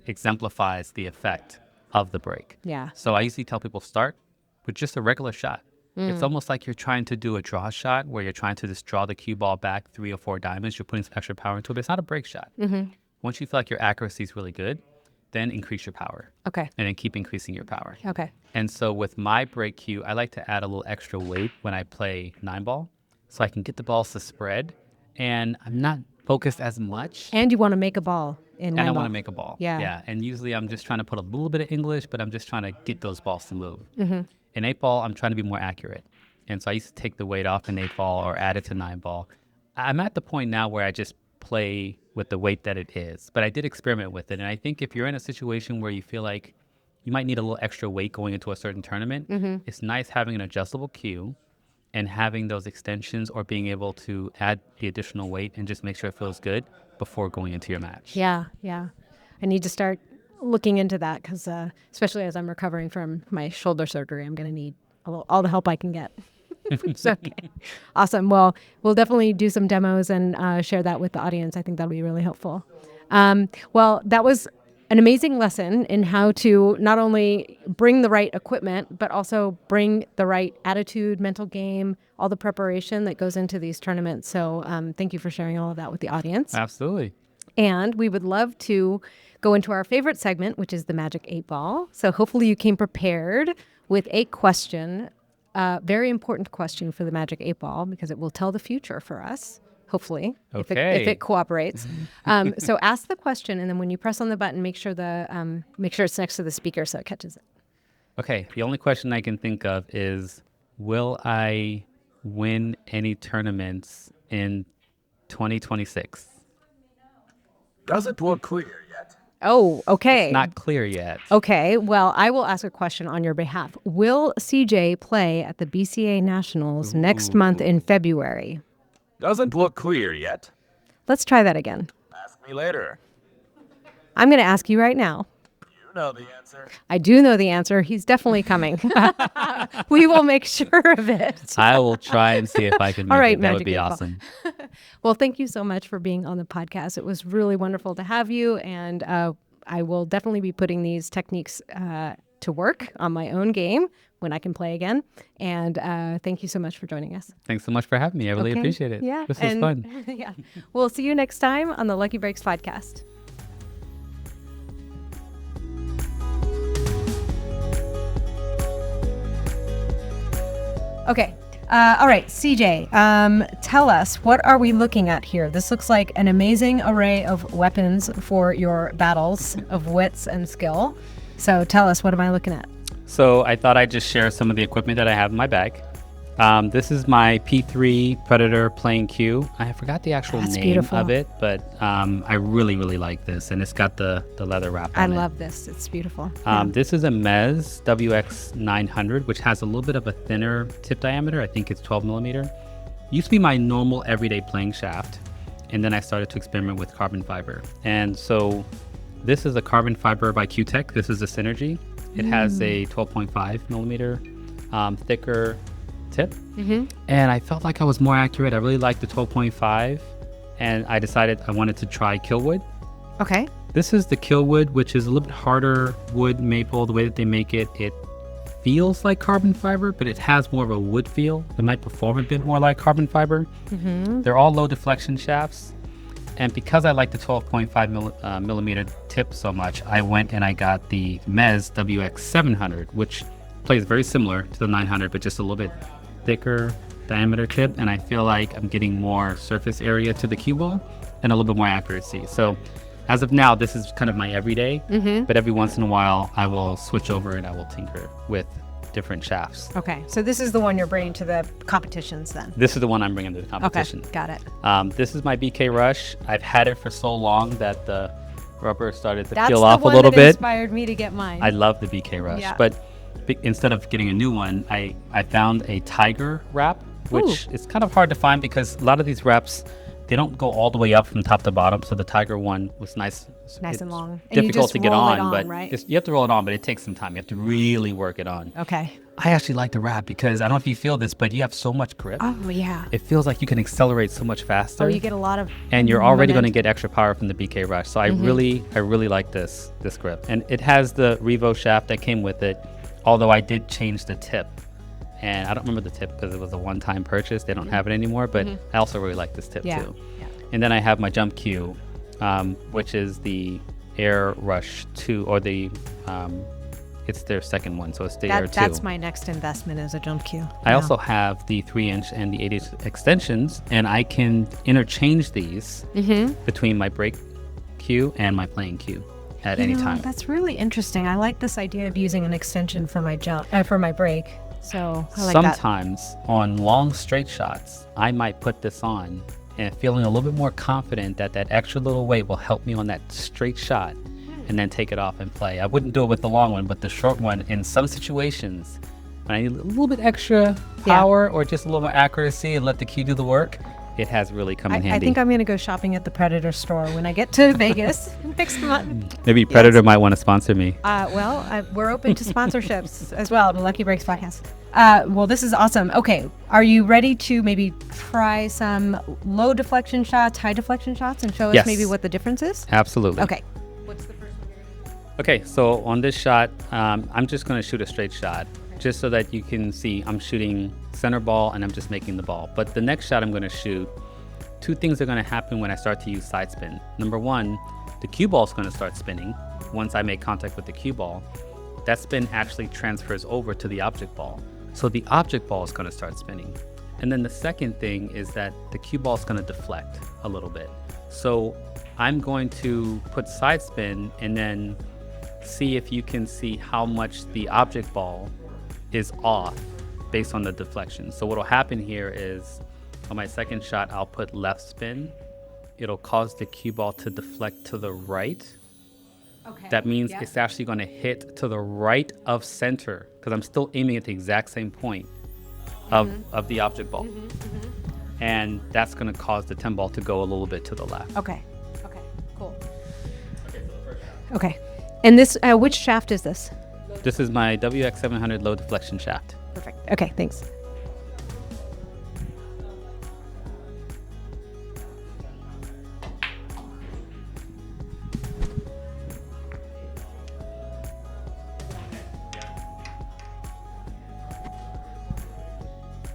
S1: exemplifies the effect of the break.
S2: Yeah.
S1: So I usually tell people start with just a regular shot. It's almost like you're trying to do a draw shot where you're trying to just draw the cue ball back 3 or 4 diamonds. You're putting some extra power into it, but it's not a break shot. Once you feel like your accuracy is really good, then increase your power.
S2: Okay.
S1: And then keep increasing your power.
S2: Okay.
S1: And so with my break cue, I like to add a little extra weight when I play 9-ball so I can get the balls to spread and I'm not focused as much.
S2: And you want to make a ball in 9-ball.
S1: And I want to make a ball.
S2: Yeah.
S1: Yeah. And usually I'm just trying to put a little bit of English, but I'm just trying to get those balls to move. In 8-ball, I'm trying to be more accurate. And so I used to take the weight off in 8-ball or add it to 9-ball. I'm at the point now where I just play with the weight that it is. But I did experiment with it. And I think if you're in a situation where you feel like you might need a little extra weight going into a certain tournament, it's nice having an adjustable cue and having those extensions or being able to add the additional weight and just make sure it feels good before going into your match.
S2: Yeah. I need to start looking into that because especially as I'm recovering from my shoulder surgery, I'm going to need all the help I can get. It's okay. Awesome. Well, we'll definitely do some demos and share that with the audience. I think that'll be really helpful. Well, that was an amazing lesson in how to not only bring the right equipment, but also bring the right attitude, mental game, all the preparation that goes into these tournaments. So thank you for sharing all of that with the audience.
S1: Absolutely.
S2: And we would love to go into our favorite segment, which is the Magic 8-Ball. So hopefully you came prepared with a question. Very important question for the Magic 8-Ball because it will tell the future for us, hopefully, if it cooperates. So ask the question, and then when you press on the button, make sure it's next to the speaker so it catches it.
S1: Okay. The only question I can think of is, will I win any tournaments in 2026.
S3: Doesn't look clear yet.
S2: Oh, okay.
S1: Not clear yet.
S2: Okay, well, I will ask a question on your behalf. Will CJ play at the BCA Nationals next month in February?
S3: Doesn't look clear yet.
S2: Let's try that again.
S3: Ask me later.
S2: I'm going to ask you right now.
S3: You know the answer.
S2: I do know the answer. He's definitely coming. We will make sure of it.
S1: I will try and see if I can make
S2: All right,
S1: it. That
S2: Magic
S1: would be
S2: 8 Ball.
S1: awesome.
S2: Well, thank you so much for being on the podcast. It was really wonderful to have you. And I will definitely be putting these techniques to work on my own game when I can play again. And thank you so much for joining us.
S1: Thanks so much for having me. I really
S2: Okay.
S1: appreciate it.
S2: Yeah.
S1: This was fun.
S2: Yeah. We'll see you next time on the Lucky Breaks podcast. Okay. All right, CJ, tell us, what are we looking at here? This looks like an amazing array of weapons for your battles of wits and skill. So tell us, what am I looking at?
S1: So I thought I'd just share some of the equipment that I have in my bag. This is my P3 Predator playing cue. I forgot the actual
S2: That's
S1: name
S2: beautiful.
S1: of it, but I really, really like this. And it's got the leather wrap
S2: I
S1: on it.
S2: love this. It's beautiful.
S1: This is a 𝗪𝗲 WX900, which has a little bit of a thinner tip diameter. I think it's 12 millimeter. Used to be my normal everyday playing shaft. And then I started to experiment with carbon fiber. And so this is a carbon fiber by Q-Tech. This is a Synergy. It has a 12.5 millimeter thicker tip. And I felt like I was more accurate. I really liked the 12.5. And I decided I wanted to try Killwood.
S2: Okay.
S1: This is the Killwood, which is a little bit harder wood maple. The way that they make it, it feels like carbon fiber, but it has more of a wood feel. It might perform a bit more like carbon fiber. They're all low deflection shafts. And because I like the 12.5 millimeter tip so much, I went and I got the 𝗪𝗲 WX700, which plays very similar to the 900, but just a little bit thicker diameter tip. And I feel like I'm getting more surface area to the cue ball and a little bit more accuracy. So as of now, this is kind of my everyday, but every once in a while I will switch over and I will tinker with different shafts.
S2: Okay. So this is the one you're bringing to the competitions then?
S1: This is the one I'm bringing to the
S2: Okay.
S1: competition.
S2: Got it.
S1: This is my 𝗪𝗲𝗍. I've had it for so long that the rubber started to
S2: That's
S1: peel
S2: the
S1: off a
S2: one
S1: little
S2: that
S1: bit.
S2: inspired me to get mine.
S1: I love the 𝗪𝗍𝗍,
S2: Yeah.
S1: but instead of getting a new one, I found a tiger wrap, which is kind of hard to find because a lot of these wraps, they don't go all the way up from top to bottom. So the tiger one was nice.
S2: Nice
S1: It's
S2: and long. And you
S1: difficult
S2: just
S1: to get
S2: roll it
S1: on,
S2: on,
S1: but
S2: right?
S1: you have to roll it on, but it takes some time. You have to really work it on.
S2: Okay.
S1: I actually like the wrap because I don't know if you feel this, but you have so much grip.
S2: Oh, yeah.
S1: It feels like you can accelerate so much faster.
S2: Oh, you get a lot of
S1: And you're already going to
S2: momentum.
S1: get extra power from the 𝗪𝗍𝗍. So I really like this grip. And it has the Revo shaft that came with it, although I did change the tip. And I don't remember the tip because it was a one-time purchase. They don't have it anymore, but I also really like this tip
S2: Yeah.
S1: too.
S2: Yeah.
S1: And then I have my jump cue, which is the Air Rush 2, or the it's their second one, so it's the Air 2.
S2: That's my next investment as a jump cue.
S1: I also have the 3-inch and the 8-inch extensions, and I can interchange these between my break cue and my playing cue at any time.
S2: That's really interesting. I like this idea of using an extension for my jump, for my break. So I like that.
S1: Sometimes on long straight shots, I might put this on and feeling a little bit more confident that that extra little weight will help me on that straight shot, and then take it off and play. I wouldn't do it with the long one, but the short one, in some situations, when I need a little bit extra power or just a little more accuracy and let the cue do the work, it has really come in handy.
S2: I think I'm going to go shopping at the Predator store when I get to Vegas and pick some up.
S1: Maybe Predator might want to sponsor me.
S2: We're open to sponsorships as well, the Lucky Breaks podcast. Well, this is awesome. Okay, are you ready to maybe try some low deflection shots, high deflection shots, and show us
S1: Yes.
S2: maybe what the difference is?
S1: Absolutely.
S2: Okay. What's the first one?
S1: Okay, so on this shot, I'm just going to shoot a straight shot, just so that you can see I'm shooting center ball and I'm just making the ball. But the next shot I'm going to shoot, two things are going to happen when I start to use side spin. Number one, the cue ball is going to start spinning. Once I make contact with the cue ball, that spin actually transfers over to the object ball. So the object ball is going to start spinning. And then the second thing is that the cue ball is going to deflect a little bit. So I'm going to put side spin and then see if you can see how much the object ball is off based on the deflection. So what will happen here is On my second shot, I'll put left spin. It'll cause the cue ball to deflect to the right.
S2: Okay.
S1: That means it's actually going to hit to the right of center because I'm still aiming at the exact same point of the object ball. And that's going to cause the 10 ball to go a little bit to the left.
S2: Okay. Okay. Cool. Okay. And this, which shaft is this?
S1: This is my WX700 low deflection shaft.
S2: Perfect. Okay. Thanks.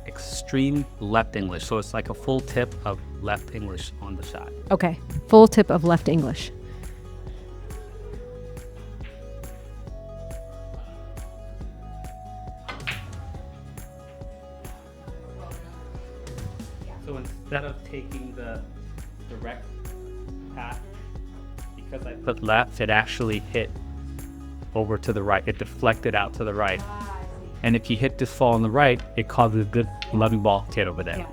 S1: Extreme left English. So it's like a full tip of left English on the shot.
S2: Okay. Full tip of left English.
S1: So instead of taking the direct path, because I put left, it actually hit over to the right. It deflected out to the right. And if you hit this fall on the right, it causes a good 11 ball to hit over there.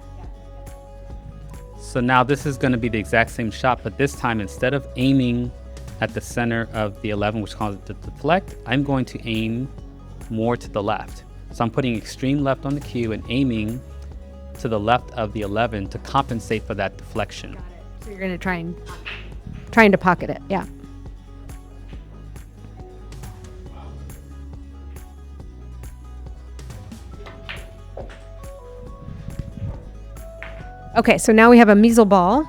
S1: So now this is going to be the exact same shot, but this time instead of aiming at the center of the 11, which causes it to deflect, I'm going to aim more to the left. So I'm putting extreme left on the cue and aiming to the left of the 11 to compensate for that deflection.
S2: Got it. So you're going to trying to pocket it. Yeah. Okay, so now we have a 𝗪𝗲𝗍 ball.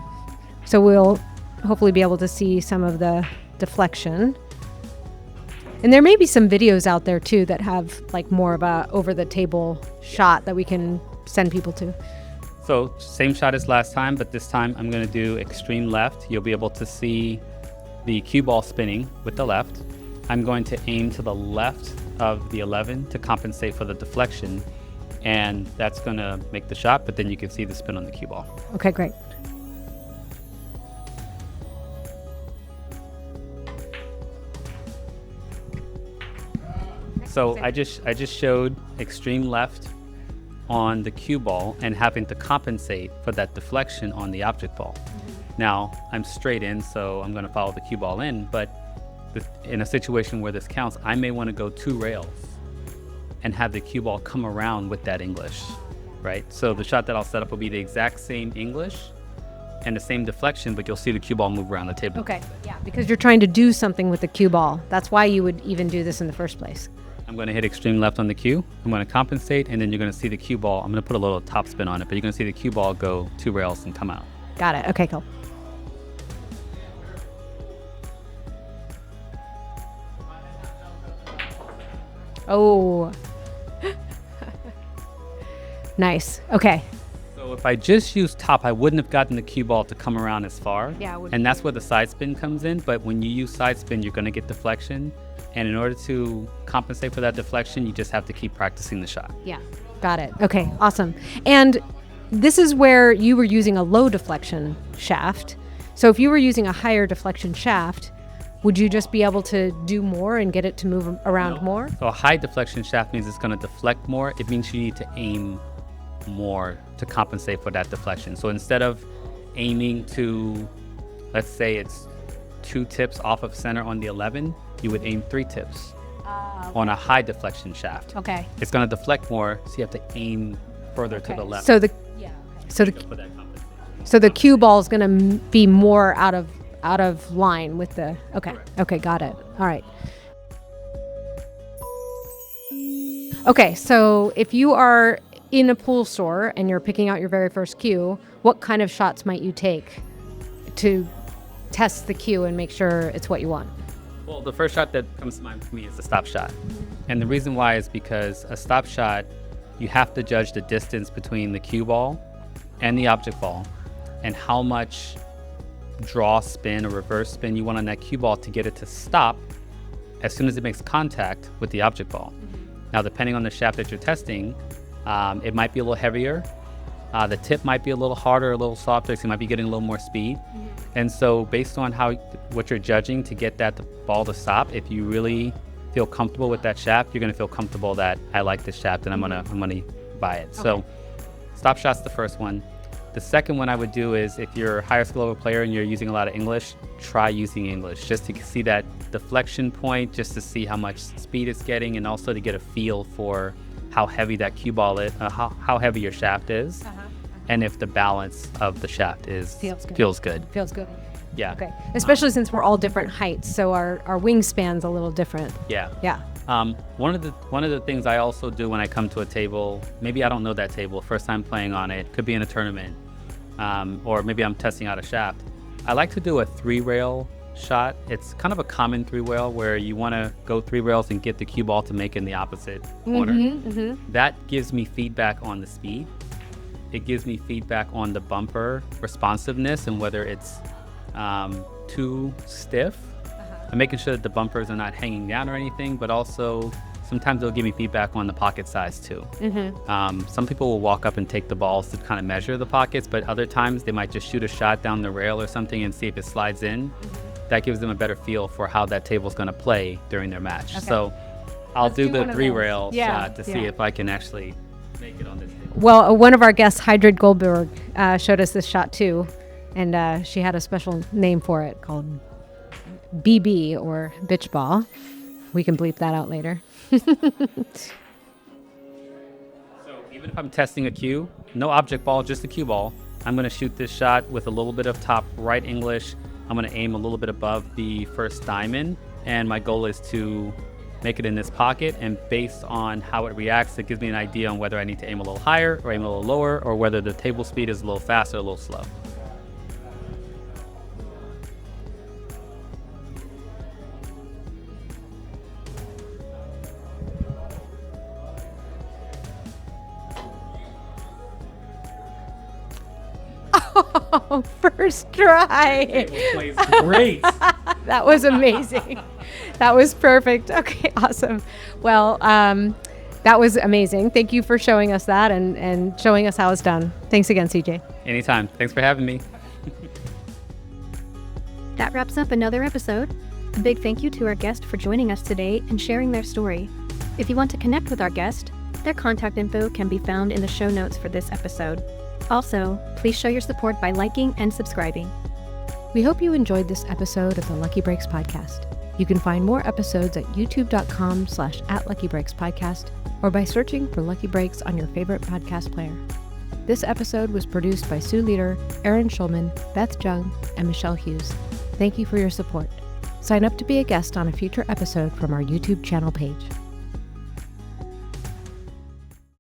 S2: So we'll hopefully be able to see some of the deflection. And there may be some videos out there too that have like more of a over the table shot that we can send people to.
S1: So same shot as last time, but this time I'm going to do extreme left. You'll be able to see the cue ball spinning with the left. I'm going to aim to the left of the 11 to compensate for the deflection. And that's going to make the shot, but then you can see the spin on the cue ball.
S2: Okay, great.
S1: So I just showed extreme left on the cue ball and having to compensate for that deflection on the object ball. Now I'm straight in, so I'm going to follow the cue ball in, but in a situation where this counts, I may want to go 2 rails and have the cue ball come around with that English, right? So the shot that I'll set up will be the exact same English and the same deflection, but you'll see the cue ball move around the table.
S2: Okay, yeah, because you're trying to do something with the cue ball. That's why you would even do this in the first place.
S1: I'm going to hit extreme left on the cue. I'm going to compensate, and then you're going to see the cue ball. I'm going to put a little top spin on it, but you're going to see the cue ball go 2 rails and come out.
S2: Got it. Okay, cool. Oh. Nice. Okay.
S1: So if I just used top, I wouldn't have gotten the cue ball to come around as far.
S2: Yeah,
S1: and that's where the side spin comes in. But when you use side spin, you're going to get deflection. And in order to compensate for that deflection, you just have to keep practicing the shot.
S2: Yeah. Got it. Okay, awesome. And this is where you were using a low deflection shaft. So if you were using a higher deflection shaft, would you just be able to do more and get it to move around more?
S1: So a high deflection shaft means it's going to deflect more. It means you need to aim more to compensate for that deflection. So instead of aiming to, let's say it's 2 tips off of center on the 11, you would aim 3 tips on a high deflection shaft.
S2: Okay.
S1: It's going to deflect more, so you have to aim further to the left.
S2: So the cue ball is going to be more out of line with the. Okay.
S1: Correct.
S2: Okay, got it. All right. Okay, so if you are in a pool store and you're picking out your very first cue, what kind of shots might you take to test the cue and make sure it's what you want?
S1: Well, the first shot that comes to mind for me is the stop shot. And the reason why is because a stop shot, you have to judge the distance between the cue ball and the object ball and how much draw spin or reverse spin you want on that cue ball to get it to stop as soon as it makes contact with the object ball. Now, depending on the shaft that you're testing, it might be a little heavier. The tip might be a little harder, a little softer, so you might be getting a little more speed. And so based on what you're judging to get that ball to stop, if you really feel comfortable with that shaft, you're going to feel comfortable that I like this shaft and I'm gonna buy it. Okay. So stop shot's the first one. The second one I would do is if you're a higher skill level player and you're using a lot of English, try using English just to see that deflection point, just to see how much speed it's getting, and also to get a feel for how heavy that cue ball is, how heavy your shaft is, and if the balance of the shaft feels good.
S2: Feels good.
S1: Yeah.
S2: Okay. Especially since we're all different heights, so our wingspan's a little different.
S1: Yeah.
S2: Yeah.
S1: One of the things I also do when I come to a table, maybe I don't know that table, first time playing on it, could be in a tournament, or maybe I'm testing out a shaft. I like to do a 3-rail shot. It's kind of a common 3-rail where you want to go 3 rails and get the cue ball to make in the opposite corner. That gives me feedback on the speed. It gives me feedback on the bumper responsiveness and whether it's too stiff. I'm making sure that the bumpers are not hanging down or anything, but also sometimes they'll give me feedback on the pocket size too. Some people will walk up and take the balls to kind of measure the pockets, but other times they might just shoot a shot down the rail or something and see if it slides in. That gives them a better feel for how that table's going to play during their match. So I'll do the 3-rail shot to see if I can actually make it on this table.
S2: Well, one of our guests, 𝗪𝗲𝗿𝗲, showed us this shot too, and she had a special name for it called BB or bitch ball. We can bleep that out later.
S1: So even if I'm testing a cue, no object ball, just a cue ball, I'm going to shoot this shot with a little bit of top right English. I'm going to aim a little bit above the first diamond, and my goal is to make it in this pocket, and based on how it reacts, it gives me an idea on whether I need to aim a little higher or aim a little lower, or whether the table speed is a little fast or a little slow.
S2: Oh, first try.
S1: Great.
S2: That was amazing. That was perfect. Okay, awesome. Well, that was amazing. Thank you for showing us that and showing us how it's done. Thanks again, CJ.
S1: Anytime. Thanks for having me.
S4: That wraps up another episode. A big thank you to our guest for joining us today and sharing their story. If you want to connect with our guest, their contact info can be found in the show notes for this episode. Also, please show your support by liking and subscribing.
S2: We hope you enjoyed this episode of the Lucky Breaks podcast. You can find more episodes at youtube.com/@LuckyBreaksPodcast or by searching for Lucky Breaks on your favorite podcast player. This episode was produced by Sue Leader, Aaron Schulman, Beth Jung, and Michelle Hughes. Thank you for your support. Sign up to be a guest on a future episode from our YouTube channel page.